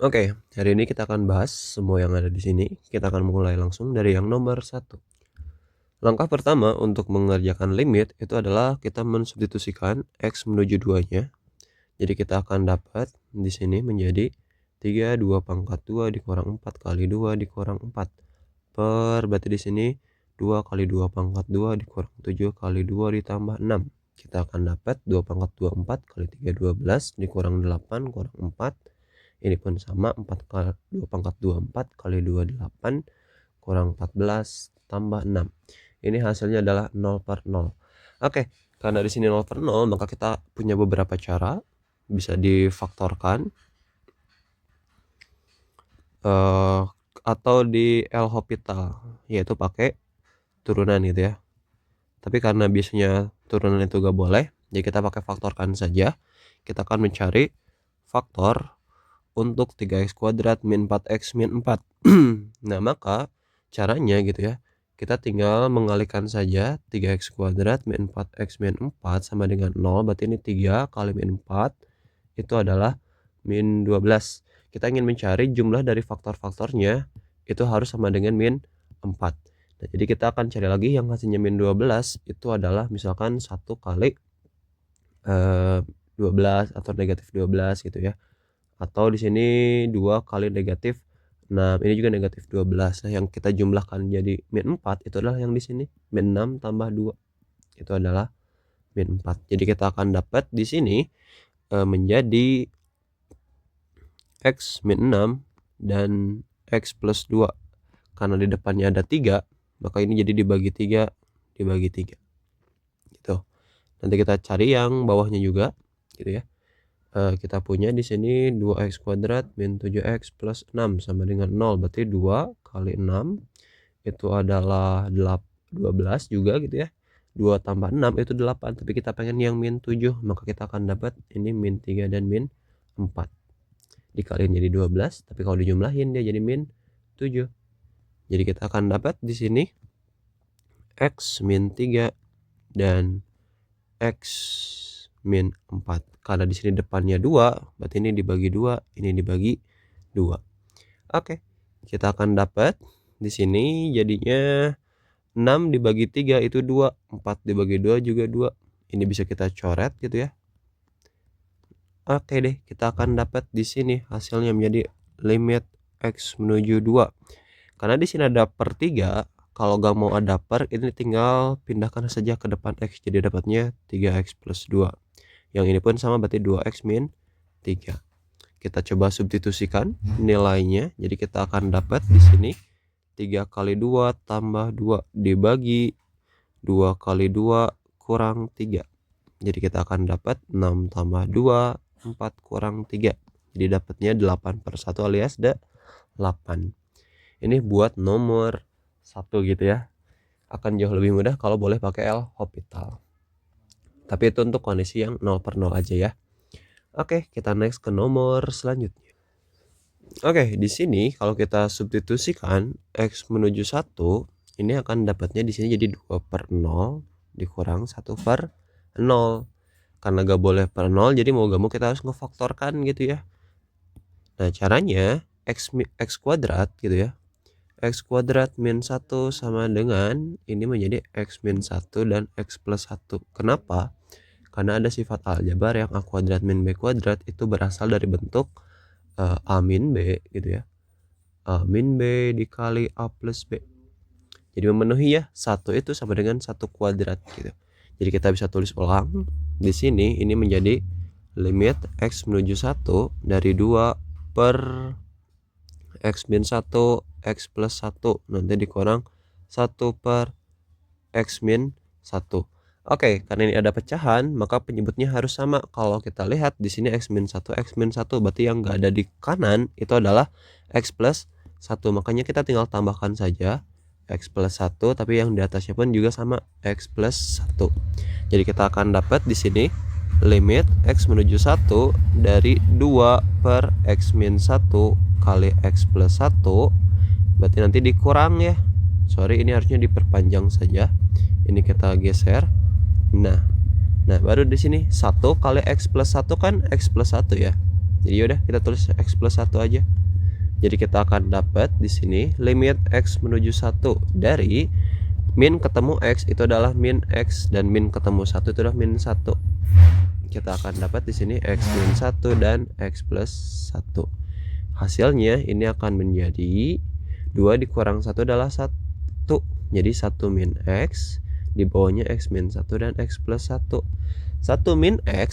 Oke, hari ini kita akan bahas semua yang ada di sini. Kita akan mulai langsung dari yang nomor 1. Langkah pertama untuk mengerjakan limit itu adalah kita mensubstitusikan X menuju 2-nya. Jadi kita akan dapat di sini menjadi 3 2 pangkat 2 dikurang 4 kali 2 dikurang 4 per berarti di sini 2 kali 2 pangkat 2 dikurang 7 kali 2 ditambah 6. Kita akan dapat 2 pangkat 2 4 kali 3 12 dikurang 8 kurang 4. Ini pun sama 4 kali 2 pangkat 2 4 kali 2 8 kurang 14 tambah 6. Ini hasilnya adalah 0 per 0. Oke, karena di sini 0 per 0 maka kita punya beberapa cara. Bisa difaktorkan atau di L'Hopital, yaitu pakai turunan gitu ya. Tapi karena biasanya turunan itu gak boleh, jadi kita pakai faktorkan saja. Kita akan mencari faktor untuk 3x kuadrat min 4x min 4. Nah, maka caranya gitu ya, kita tinggal mengalihkan saja 3x kuadrat min 4x min 4 sama dengan 0. Berarti ini 3 kali min 4 itu adalah min 12. Kita ingin mencari jumlah dari faktor-faktornya itu harus sama dengan min 4. Nah, jadi kita akan cari lagi yang hasilnya min 12 itu adalah misalkan 1 kali 12 atau negatif 12 gitu ya. Atau di sini 2 kali negatif 6, ini juga negatif 12. Nah, yang kita jumlahkan jadi min 4 itu adalah yang di sini min 6 tambah 2 itu adalah min 4. Jadi kita akan dapat di sini menjadi x min 6 dan x plus 2. Karena di depannya ada 3, maka ini jadi dibagi 3 dibagi 3 gitu. Nanti kita cari yang bawahnya juga gitu ya. Kita punya di sini 2x kuadrat min 7x plus 6 sama dengan 0. Berarti 2 kali 6 itu adalah 12 juga gitu ya. 2 tambah 6 itu 8. Tapi kita pengen yang min 7. Maka kita akan dapat ini min 3 dan min 4. Dikaliin jadi 12. Tapi kalau dijumlahin dia jadi min 7. Jadi kita akan dapat di sini x min 3 dan x min 4. Karena di sini depannya 2, berarti ini dibagi 2, ini dibagi 2. Oke, kita akan dapat di sini jadinya 6 dibagi 3 itu 2, 4 dibagi 2 juga 2. Ini bisa kita coret gitu ya. Oke deh, kita akan dapat di sini hasilnya menjadi limit x menuju 2. Karena di sini ada per 3, kalau gak mau ada per, ini tinggal pindahkan saja ke depan x, jadi dapatnya 3x plus 2. Yang ini pun sama, berarti 2x min 3. Kita coba substitusikan nilainya. Jadi kita akan dapat di sini 3 kali 2 tambah 2 dibagi 2 kali 2 kurang 3. Jadi kita akan dapat 6 tambah 2, 4 kurang 3. Jadi dapatnya 8 per 1 alias 8. Ini buat nomor 1 gitu ya. Akan jauh lebih mudah kalau boleh pakai L'Hopital. Tapi itu untuk kondisi yang 0 per 0 aja ya. Oke, kita next ke nomor selanjutnya. Oke, di sini kalau kita substitusikan x menuju 1, ini akan dapatnya di sini jadi 2 per 0 dikurang 1 per 0. Karena gak boleh per 0, jadi mau gak mau kita harus ngefaktorkan gitu ya. Nah, caranya x kuadrat gitu ya. X kuadrat min 1 sama dengan ini menjadi x min 1 dan x plus 1. Kenapa? Karena ada sifat aljabar yang a kuadrat min b kuadrat itu berasal dari bentuk a min b gitu ya. A min b dikali a plus b. Jadi memenuhi ya, 1 itu sama dengan 1 kuadrat gitu. Jadi kita bisa tulis ulang di sini, ini menjadi limit x menuju 1 dari 2 per x min 1 x plus 1 nanti dikurang 1 per x min 1. Oke, karena ini ada pecahan, maka penyebutnya harus sama. Kalau kita lihat di sini x min 1, berarti yang nggak ada di kanan itu adalah x plus 1. Makanya kita tinggal tambahkan saja x plus 1, tapi yang di atasnya pun juga sama x plus 1. Jadi kita akan dapat di sini limit x menuju 1 dari 2 per x min 1 kali x plus 1. Berarti nanti dikurang ya. Sorry, ini harusnya diperpanjang saja. Ini kita geser. Nah baru di sini 1 kali x plus 1 kan x plus 1 ya. Jadi udah kita tulis x plus 1 aja. Jadi kita akan dapat di sini limit x menuju 1 dari min ketemu x itu adalah min x dan min ketemu 1 itu adalah min 1. Kita akan dapat di sini x min 1 dan x plus 1. Hasilnya ini akan menjadi 2 dikurang 1 adalah 1. Jadi 1 min x, di bawahnya x min 1 dan x plus 1. 1 min x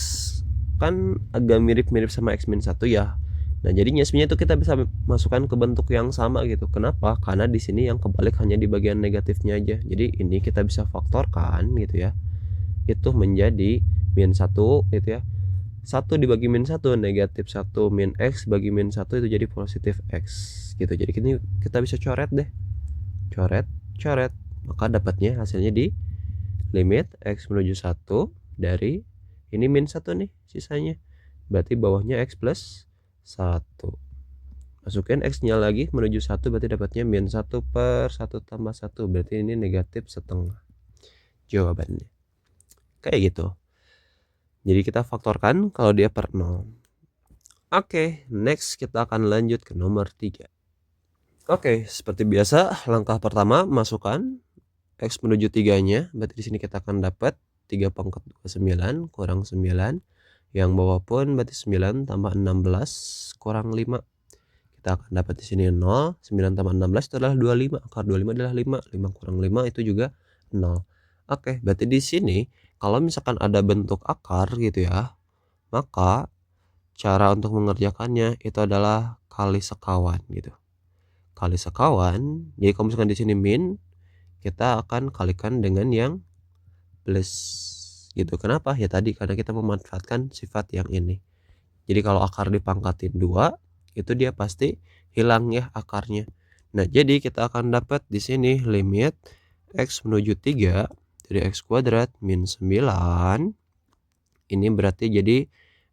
kan agak mirip-mirip sama x min 1 ya. Nah, jadinya sebenarnya itu kita bisa masukkan ke bentuk yang sama gitu. Kenapa? Karena di sini yang kebalik hanya di bagian negatifnya aja. Jadi ini kita bisa faktorkan gitu ya. Itu menjadi min 1 gitu ya. 1 dibagi min 1 negatif 1 min x bagi min 1 itu jadi positif x gitu. Jadi ini kita bisa coret deh. Coret. Maka dapatnya hasilnya di limit x menuju 1 dari ini min 1 nih sisanya. Berarti bawahnya x plus 1. Masukin x nya lagi menuju 1 berarti dapatnya min 1 per 1 tambah 1. Berarti ini negatif setengah. Jawabannya kayak gitu. Jadi kita faktorkan kalau dia per 0. Oke, next kita akan lanjut ke nomor 3. Oke, seperti biasa langkah pertama masukkan x menuju 3 nya. Berarti di sini kita akan dapat 3 pangkat 29 kurang 9. Yang bawah pun berarti 9 tambah 16 kurang 5. Kita akan dapat di sini 0. 9 tambah 16 itu adalah 25. Akar 25 adalah 5. 5 kurang 5 itu juga 0. Oke, berarti di sini kalau misalkan ada bentuk akar gitu ya, maka cara untuk mengerjakannya itu adalah kali sekawan gitu. Kali sekawan. Jadi kalau misalkan di sini min, kita akan kalikan dengan yang plus gitu. Kenapa? Ya tadi karena kita memanfaatkan sifat yang ini. Jadi kalau akar dipangkatin 2, itu dia pasti hilang ya akarnya. Nah, jadi kita akan dapat di sini limit x menuju 3 dari x kuadrat min 9. Ini berarti jadi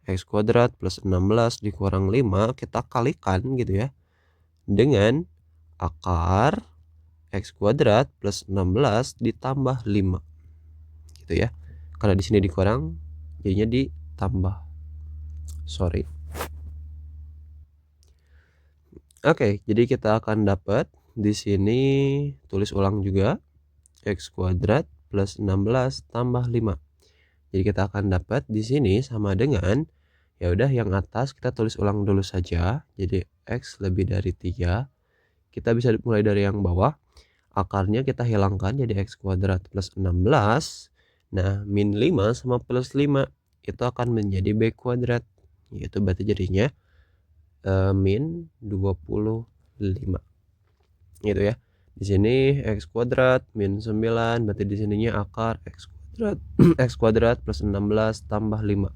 x kuadrat plus 16 dikurang 5 kita kalikan gitu ya dengan akar x kuadrat plus 16 ditambah 5 gitu ya. Karena di sini dikurang jadinya ditambah. Oke, jadi kita akan dapat di sini tulis ulang juga x kuadrat plus 16 tambah 5. Jadi kita akan dapat di sini sama dengan ya udah yang atas kita tulis ulang dulu saja. Jadi x lebih dari 3. Kita bisa mulai dari yang bawah. Akarnya kita hilangkan jadi x kuadrat plus 16. Nah, min 5 sama plus 5 itu akan menjadi b kuadrat. Itu berarti jadinya min 25. Gitu ya. Di sini x kuadrat min 9 berarti di sininya akar x kuadrat x kuadrat plus 16 tambah 5.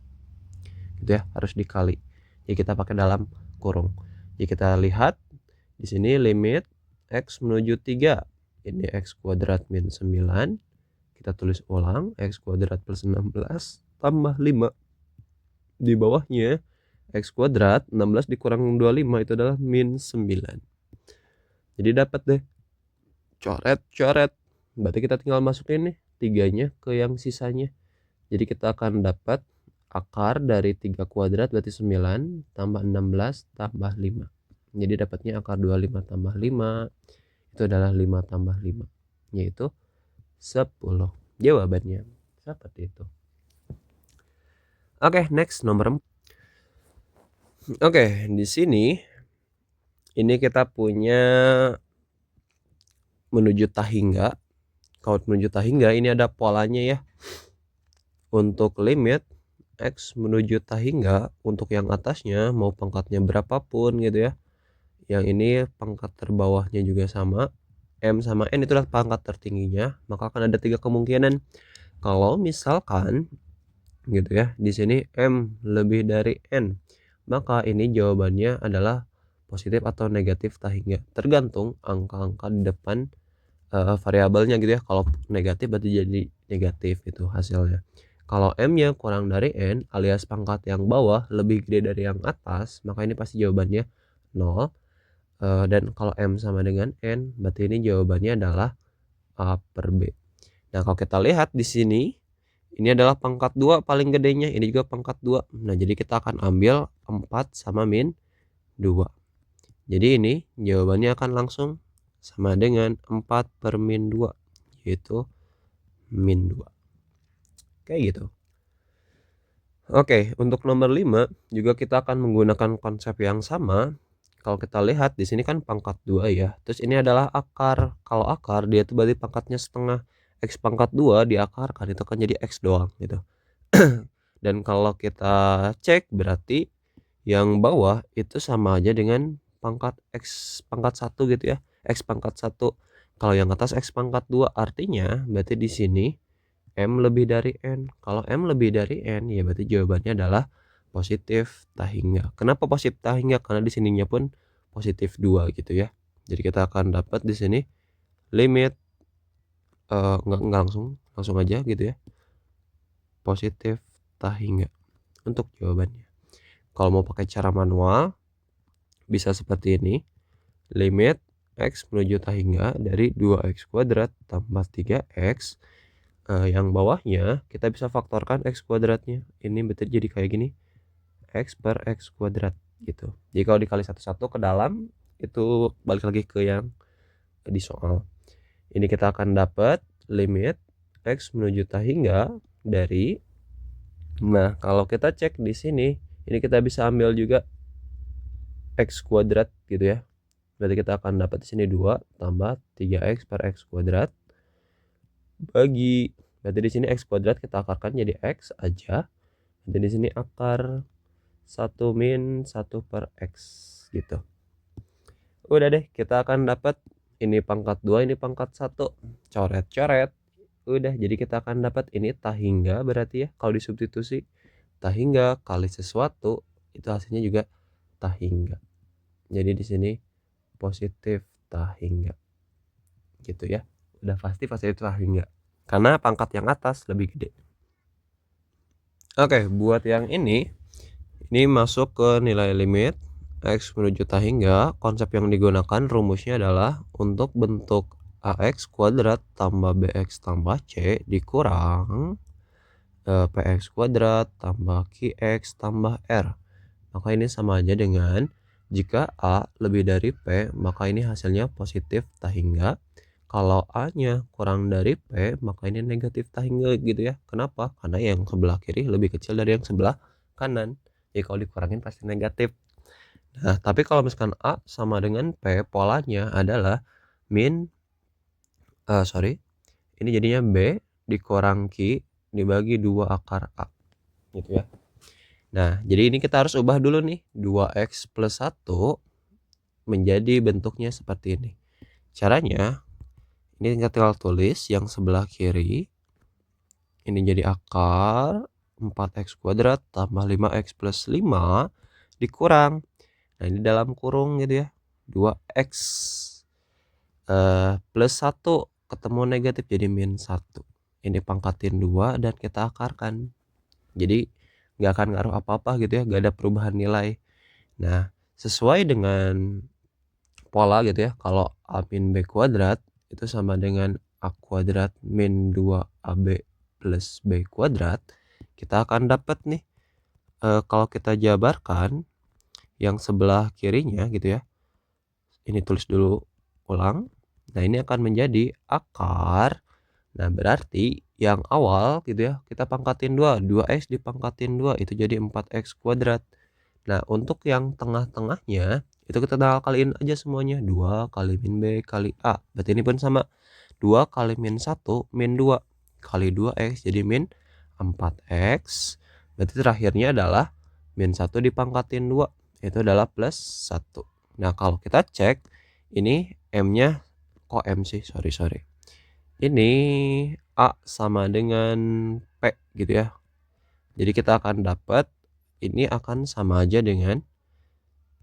Gitu ya, harus dikali. Jadi kita pakai dalam kurung. Jadi kita lihat di sini limit x menuju 3. Ini x kuadrat min 9. Kita tulis ulang x kuadrat plus 16 tambah 5. Di bawahnya x kuadrat 16 dikurang 25 itu adalah min 9. Jadi dapat deh. Coret. Berarti kita tinggal masukin nih 3-nya ke yang sisanya. Jadi kita akan dapat akar dari 3 kuadrat berarti 9 tambah 16 tambah 5. Jadi dapatnya akar 25 tambah 5 itu adalah 5 tambah 5 yaitu 10. Jawabannya seperti itu. Oke, next nomor 4. Oke, di sini ini kita punya menuju tahingga. Kalau menuju tahingga ini ada polanya ya. Untuk limit x menuju tahingga untuk yang atasnya mau pangkatnya berapapun gitu ya. Yang ini pangkat terbawahnya juga sama. M sama N itulah pangkat tertingginya, maka akan ada 3 kemungkinan. Kalau misalkan gitu ya, di sini M lebih dari N, maka ini jawabannya adalah positif atau negatif tahingga. Tergantung angka-angka di depan variabelnya gitu ya. Kalau negatif berarti jadi negatif itu hasilnya. Kalau M-nya kurang dari N alias pangkat yang bawah lebih gede dari yang atas, maka ini pasti jawabannya 0. Dan kalau M sama dengan N, berarti ini jawabannya adalah A per B. Nah, kalau kita lihat di sini, Ini adalah pangkat 2 paling gedenya, ini juga pangkat 2. Nah, jadi kita akan ambil 4 sama min 2. Jadi ini jawabannya akan langsung sama dengan 4 per min 2, yaitu min 2. Kayak gitu. Oke, untuk nomor 5 juga kita akan menggunakan konsep yang sama. Kalau kita lihat di sini kan pangkat 2 ya. Terus ini adalah akar. Kalau akar dia itu berarti pangkatnya setengah. X pangkat 2 diakarkan itu kan jadi X doang gitu. Dan kalau kita cek berarti yang bawah itu sama aja dengan pangkat X pangkat 1 gitu ya. X pangkat 1. Kalau yang atas X pangkat 2 artinya berarti di sini M lebih dari N. Kalau M lebih dari N ya berarti jawabannya adalah positif tak hingga. Kenapa positif tak hingga? Karena di sininya pun positif 2 gitu ya. Jadi kita akan dapat di sini limit enggak langsung aja gitu ya. Positif tak hingga untuk jawabannya. Kalau mau pakai cara manual bisa seperti ini. Limit X menuju tak hingga dari 2X kuadrat tambah 3X. Yang bawahnya kita bisa faktorkan X kuadratnya. Ini betul jadi kayak gini. X per X kuadrat gitu. Jadi kalau dikali satu-satu ke dalam itu balik lagi ke yang di soal. Ini kita akan dapat limit X menuju tak hingga dari, nah kalau kita cek di sini ini kita bisa ambil juga X kuadrat gitu ya. Berarti kita akan dapat di sini 2 tambah 3X per X kuadrat bagi, berarti di sini X kuadrat kita akarkan jadi X aja. Jadi di sini akar 1 min 1 per X gitu. Udah deh, kita akan dapat ini pangkat 2, ini pangkat 1. Coret-coret. Udah, jadi kita akan dapat ini tak hingga berarti ya kalau disubstitusi. Tak hingga kali sesuatu itu hasilnya juga tak hingga. Jadi di sini positif tak hingga. Gitu ya. Udah pasti positif tak hingga. Karena pangkat yang atas lebih gede. Oke, buat yang ini masuk ke nilai limit X menuju tak hingga. Konsep yang digunakan rumusnya adalah untuk bentuk AX kuadrat tambah BX tambah C dikurang PX kuadrat tambah QX tambah R. Maka ini sama aja dengan jika A lebih dari P maka ini hasilnya positif tak hingga. Kalau A nya kurang dari P maka ini negatif tak hingga gitu ya. Kenapa? Karena yang sebelah kiri lebih kecil dari yang sebelah kanan. Jadi kalau dikurangin pasti negatif. Nah, tapi kalau misalkan A sama dengan P, polanya adalah min, ini jadinya B dikurang Q dibagi 2 akar A. Gitu ya. Nah, jadi ini kita harus ubah dulu nih. 2X plus 1 menjadi bentuknya seperti ini. Caranya, ini kita tinggal tulis yang sebelah kiri. Ini jadi akar 4X kuadrat tambah 5X plus 5 dikurang. Nah, ini dalam kurung gitu ya. 2X plus 1 ketemu negatif jadi min 1. Ini pangkatin 2 dan kita akarkan. Jadi nggak akan ngaruh apa-apa gitu ya, nggak ada perubahan nilai. Nah, sesuai dengan pola gitu ya, kalau A min B kuadrat itu sama dengan A kuadrat min 2AB plus B kuadrat, kita akan dapat nih, kalau kita jabarkan yang sebelah kirinya gitu ya, ini tulis dulu ulang. Nah, ini akan menjadi akar. Nah, berarti yang awal gitu ya, kita pangkatin 2. 2X dipangkatin 2 itu jadi 4X kuadrat. Nah, untuk yang tengah-tengahnya itu kita tinggal kaliin aja semuanya. 2 kali min B kali A. Berarti ini pun sama. 2 kali min 1 min 2 kali 2X jadi min 4X. Berarti terakhirnya adalah min 1 dipangkatin 2. Itu adalah plus 1. Nah, kalau kita cek ini M-nya kok M sih? Sorry. Ini A sama dengan P gitu ya. Jadi kita akan dapat ini akan sama aja dengan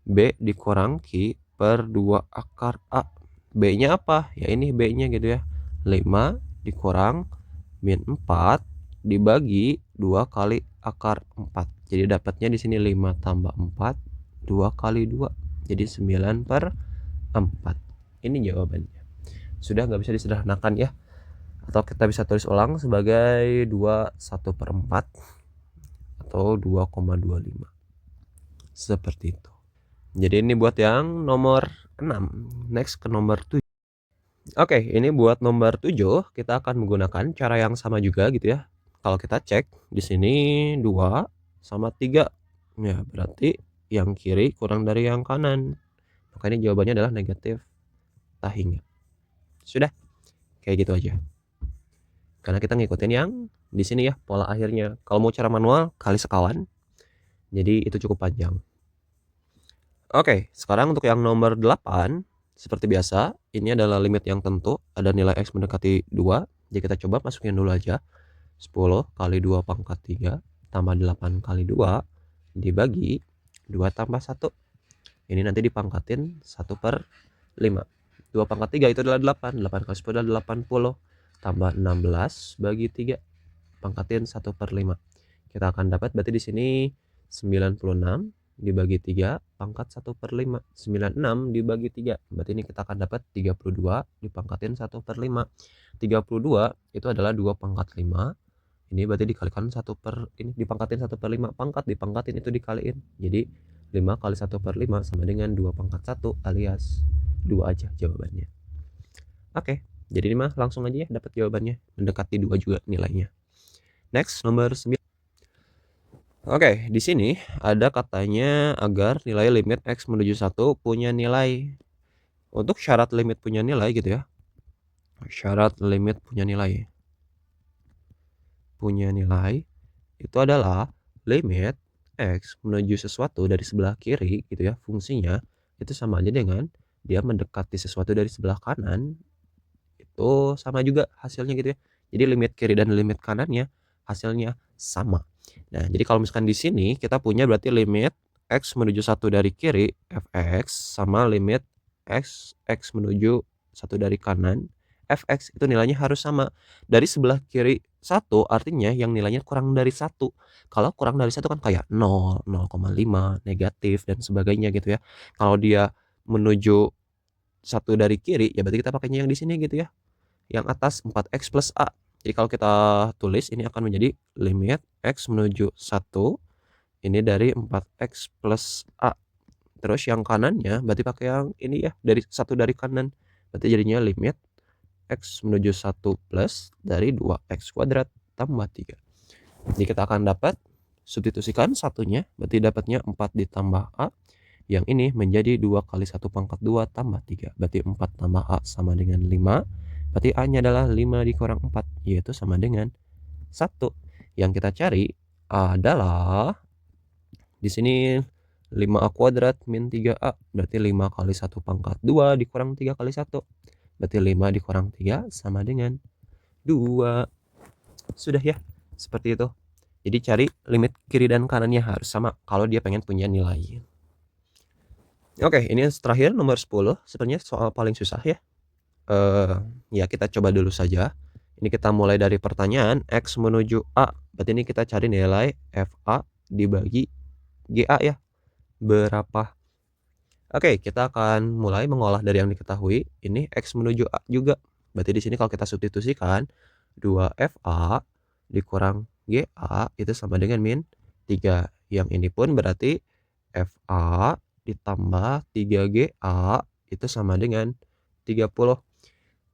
B dikurang Q per 2 akar A. B-nya apa? Ya ini B-nya gitu ya. 5 dikurang min 4 dibagi 2 kali akar 4. Jadi dapatnya di sini 5 tambah 4, 2 kali 2. Jadi 9 per 4. Ini jawabannya. Sudah nggak bisa disederhanakan ya. Atau kita bisa tulis ulang sebagai 21/4 atau 2,25. Seperti itu. Jadi ini buat yang nomor 6. Next ke nomor 7. Oke, ini buat nomor 7 kita akan menggunakan cara yang sama juga gitu ya. Kalau kita cek di sini 2 sama 3. Ya, berarti yang kiri kurang dari yang kanan. Maka ini jawabannya adalah negatif tak hingga. Sudah. Kayak gitu aja. Karena kita ngikutin yang di sini ya, pola akhirnya. Kalau mau cara manual kali sekawan. Jadi itu cukup panjang. Oke, sekarang untuk yang nomor 8, seperti biasa, ini adalah limit yang tentu, ada nilai X mendekati 2, jadi kita coba masukin dulu aja. 10 kali 2 pangkat 3, tambah 8 kali 2, dibagi 2 tambah 1. Ini nanti dipangkatin 1/5. 2 pangkat 3 itu adalah 8, 8 kali 10 adalah 80, tambah 16 bagi 3, pangkatin 1/5. Kita akan dapat berarti di sini 96 dibagi 3 pangkat 1/5. 96 dibagi 3, berarti ini kita akan dapat 32 dipangkatin 1/5. 32 itu adalah 2 pangkat 5. Ini berarti dikalikan ini dipangkatin 1/5, pangkat dipangkatin itu dikaliin. Jadi 5 kali 1/5 sama dengan 2 pangkat 1 alias 2 aja jawabannya. Oke, jadi ini mah langsung aja ya dapat jawabannya, mendekati 2 juga nilainya. Next, nomor 9. Oke, di sini ada katanya agar nilai limit X menuju 1 punya nilai. Untuk syarat limit punya nilai gitu ya. Syarat limit punya nilai. Punya nilai itu adalah limit X menuju sesuatu dari sebelah kiri gitu ya, fungsinya itu sama aja dengan dia mendekati sesuatu dari sebelah kanan, itu sama juga hasilnya gitu ya. Jadi limit kiri dan limit kanannya hasilnya sama. Nah, jadi kalau misalkan di sini kita punya berarti limit X menuju 1 dari kiri fx sama limit X menuju 1 dari kanan fx, itu nilainya harus sama. Dari sebelah kiri 1 artinya yang nilainya kurang dari 1. Kalau kurang dari 1 kan kayak 0, 0,5, negatif dan sebagainya gitu ya. Kalau dia menuju 1 dari kiri ya berarti kita pakainya yang di sini gitu ya. Yang atas 4x plus A. Jadi kalau kita tulis ini akan menjadi limit X menuju 1 ini dari 4x plus A. Terus yang kanannya berarti pakai yang ini ya, dari 1 dari kanan. Berarti jadinya limit X menuju 1 plus dari 2x kuadrat tambah 3. Jadi kita akan dapat substitusikan satunya, berarti dapatnya 4 ditambah A. Yang ini menjadi 2 kali 1 pangkat 2 tambah 3. Berarti 4 tambah A sama dengan 5. Berarti A-nya adalah 5 dikurang 4, yaitu sama dengan 1. Yang kita cari adalah di sini 5A kuadrat min 3A. Berarti 5 kali 1 pangkat 2 dikurang 3 kali 1. Berarti 5 dikurang 3 sama dengan 2. Sudah ya, seperti itu. Jadi cari limit kiri dan kanannya harus sama kalau dia pengen punya nilai. Oke, ini yang terakhir nomor 10. Sebenarnya soal paling susah ya. Ya kita coba dulu saja. Ini kita mulai dari pertanyaan X menuju A. Berarti ini kita cari nilai FA dibagi GA ya. Berapa? Oke, kita akan mulai mengolah dari yang diketahui. Ini X menuju A juga. Berarti di sini kalau kita substitusikan 2FA dikurang GA itu sama dengan min 3. Yang ini pun berarti FA ditambah 3GA itu sama dengan 30.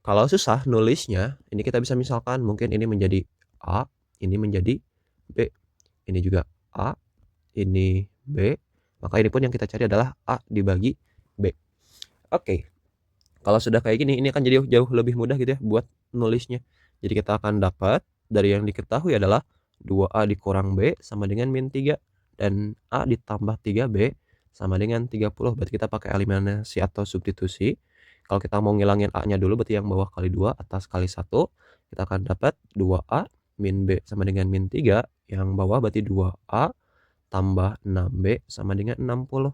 Kalau susah nulisnya, ini kita bisa misalkan mungkin ini menjadi A, ini menjadi B. Ini juga A, ini B. Maka ini pun yang kita cari adalah A dibagi B. Oke. Kalau sudah kayak gini, ini akan jadi jauh lebih mudah gitu ya buat nulisnya. Jadi kita akan dapat dari yang diketahui adalah 2A dikurang B sama dengan min 3. Dan A ditambah 3B sama dengan 30. Berarti kita pakai eliminasi atau substitusi. Kalau kita mau ngilangin A-nya dulu, berarti yang bawah kali 2, atas kali 1. Kita akan dapat 2A min B sama dengan min 3. Yang bawah berarti 2A tambah 6B sama dengan 60.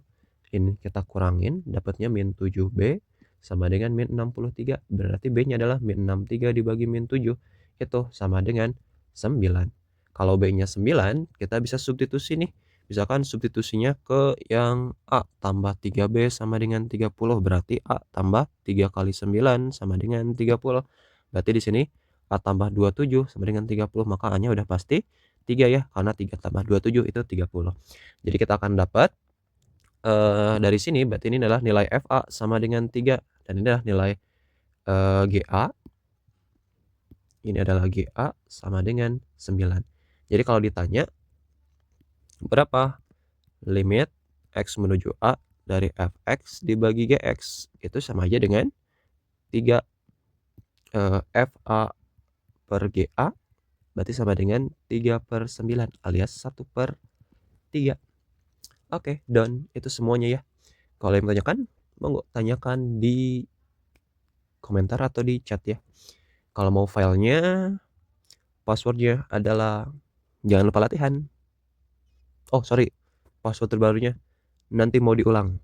Ini kita kurangin, dapatnya min 7B sama dengan min 63. Berarti B-nya adalah min 63 dibagi min 7. Itu sama dengan 9. Kalau B-nya 9, kita bisa substitusi nih. Misalkan substitusinya ke yang A tambah 3B sama dengan 30. Berarti A tambah 3 kali 9 sama dengan 30. Berarti di sini A tambah 27 sama dengan 30, maka A-nya udah pasti 3 ya, karena 3 tambah 27 itu 30. Jadi kita akan dapat dari sini berarti ini adalah nilai FA sama dengan 3 dan ini adalah nilai GA. Ini adalah GA sama dengan 9. Jadi kalau ditanya berapa limit X menuju A dari Fx dibagi Gx, itu sama aja dengan 3 FA per GA berarti sama dengan 3/9 alias 1/3. Oke, done. Itu semuanya ya. Kalau yang tanyakan, monggo tanyakan di komentar atau di chat ya. Kalau mau filenya, passwordnya adalah, jangan lupa latihan. Oh sorry, password terbarunya nanti mau diulang.